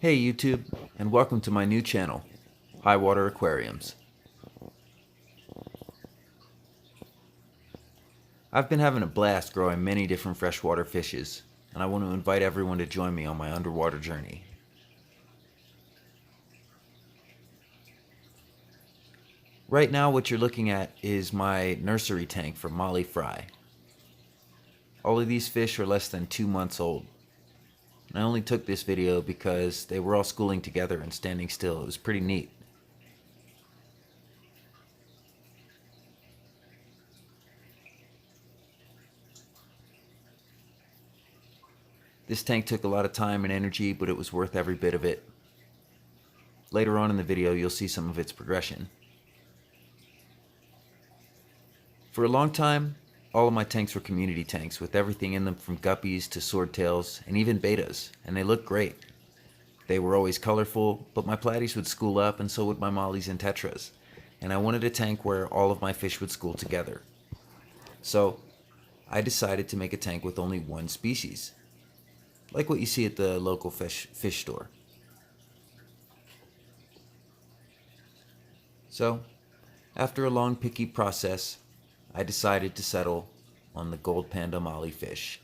Hey YouTube, and welcome to my new channel, High Water Aquariums. I've been having a blast growing many different freshwater fishes, and I want to invite everyone to join me on my underwater journey. Right now what you're looking at is my nursery tank for Molly Fry. All of these fish are less than 2 months old. And I only took this video because they were all schooling together and standing still. It was pretty neat. This tank took a lot of time and energy, but it was worth every bit of it. Later on in the video, you'll see some of its progression. For a long time, all of my tanks were community tanks with everything in them from guppies to swordtails and even bettas, and they looked great. They were always colorful, but my platies would school up and so would my mollies and tetras, and I wanted a tank where all of my fish would school together. So I decided to make a tank with only one species, like what you see at the local fish store. So, after a long picky process, I decided to settle on the gold panda molly fish.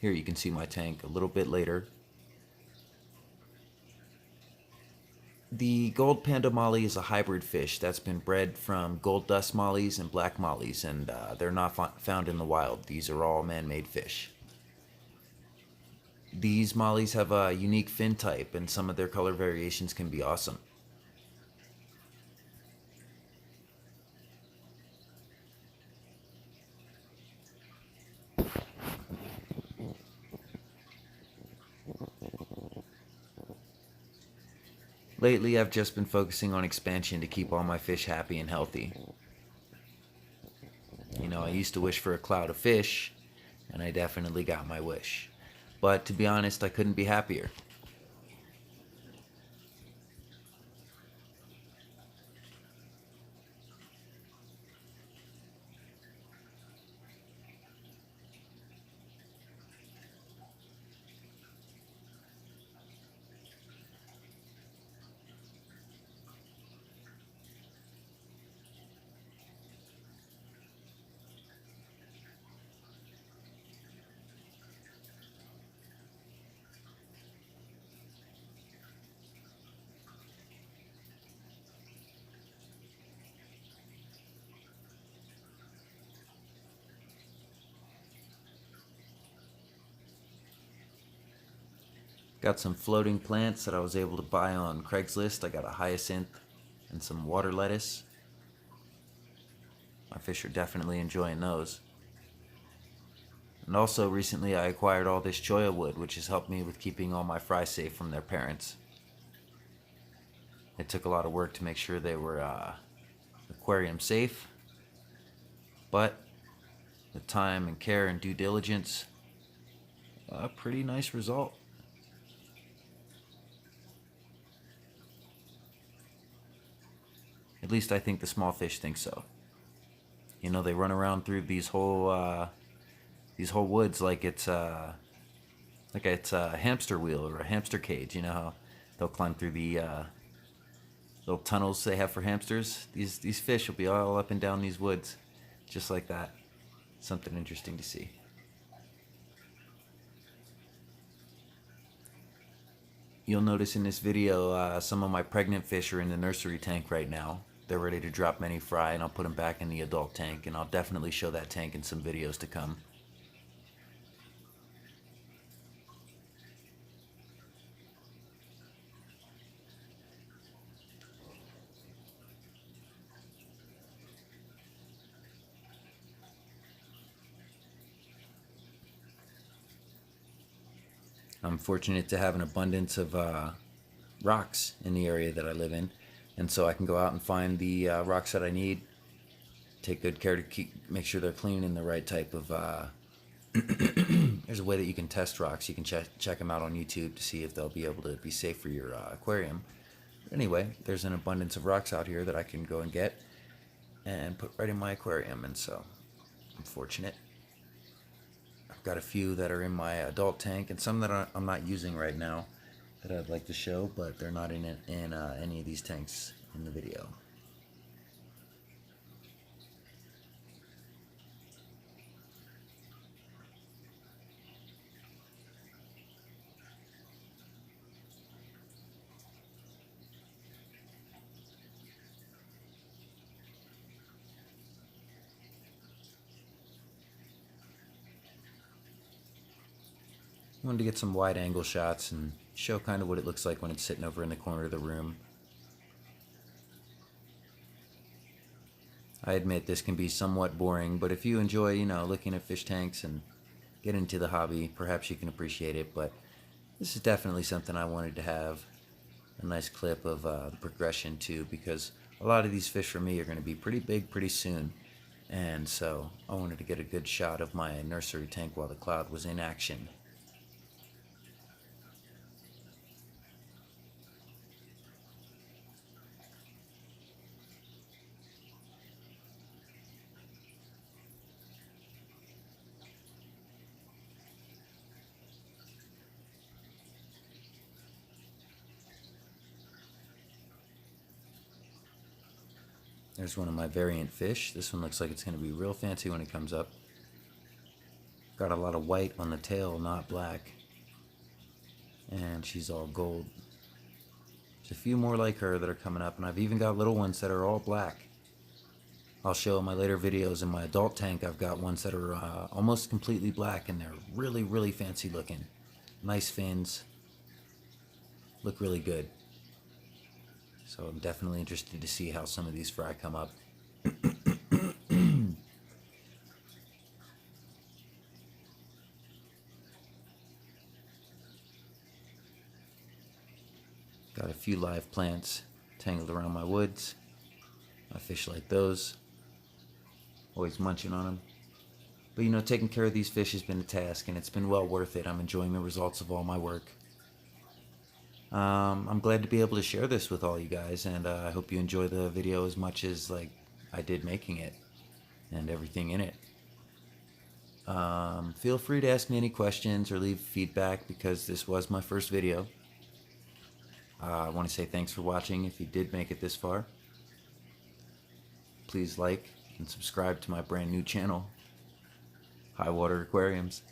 Here you can see my tank a little bit later. The gold panda molly is a hybrid fish that's been bred from gold dust mollies and black mollies, and they're not found in the wild. These are all man-made fish. These mollies have a unique fin type, and some of their color variations can be awesome. Lately, I've just been focusing on expansion to keep all my fish happy and healthy. You know, I used to wish for a cloud of fish, and I definitely got my wish. But to be honest, I couldn't be happier. Got some floating plants that I was able to buy on Craigslist. I got a hyacinth and some water lettuce. My fish are definitely enjoying those. And also recently I acquired all this cholla wood, which has helped me with keeping all my fry safe from their parents. It took a lot of work to make sure they were aquarium safe, but with time and care and due diligence, a pretty nice result. At least I think the small fish think so. You know, they run around through these whole woods like it's a hamster wheel or a hamster cage. You know how they'll climb through the little tunnels they have for hamsters? These fish will be all up and down these woods, just like that. Something interesting to see. You'll notice in this video some of my pregnant fish are in the nursery tank right now. They're ready to drop many fry, and I'll put them back in the adult tank, and I'll definitely show that tank in some videos to come. I'm fortunate to have an abundance of rocks in the area that I live in, and so I can go out and find the rocks that I need. Take good care to make sure they're clean and the right type of there's a way that you can test rocks. You can check them out on YouTube to see if they'll be able to be safe for your aquarium. Anyway, there's an abundance of rocks out here that I can go and get and put right in my aquarium, and so I'm fortunate. I've got a few that are in my adult tank and some that I'm not using right now that I'd like to show, but they're not in any of these tanks in the video. Wanted to get some wide angle shots and show kind of what it looks like when it's sitting over in the corner of the room. I admit this can be somewhat boring, but if you enjoy, looking at fish tanks and get into the hobby, perhaps you can appreciate it. But this is definitely something I wanted to have a nice clip of the progression to, because a lot of these fish for me are going to be pretty big pretty soon. And so I wanted to get a good shot of my nursery tank while the cloud was in action. There's one of my variant fish. This one looks like it's going to be real fancy when it comes up. Got a lot of white on the tail, not black. And she's all gold. There's a few more like her that are coming up, and I've even got little ones that are all black. I'll show in my later videos. In my adult tank, I've got ones that are almost completely black, and they're really, really fancy looking. Nice fins. Look really good. So I'm definitely interested to see how some of these fry come up. Got a few live plants tangled around my woods. I fish like those. Always munching on them. But taking care of these fish has been a task, and it's been well worth it. I'm enjoying the results of all my work. I'm glad to be able to share this with all you guys, and I hope you enjoy the video as much as I did making it and everything in it. Feel free to ask me any questions or leave feedback, because this was my first video. I want to say thanks for watching if you did make it this far. Please like and subscribe to my brand new channel, High Water Aquariums.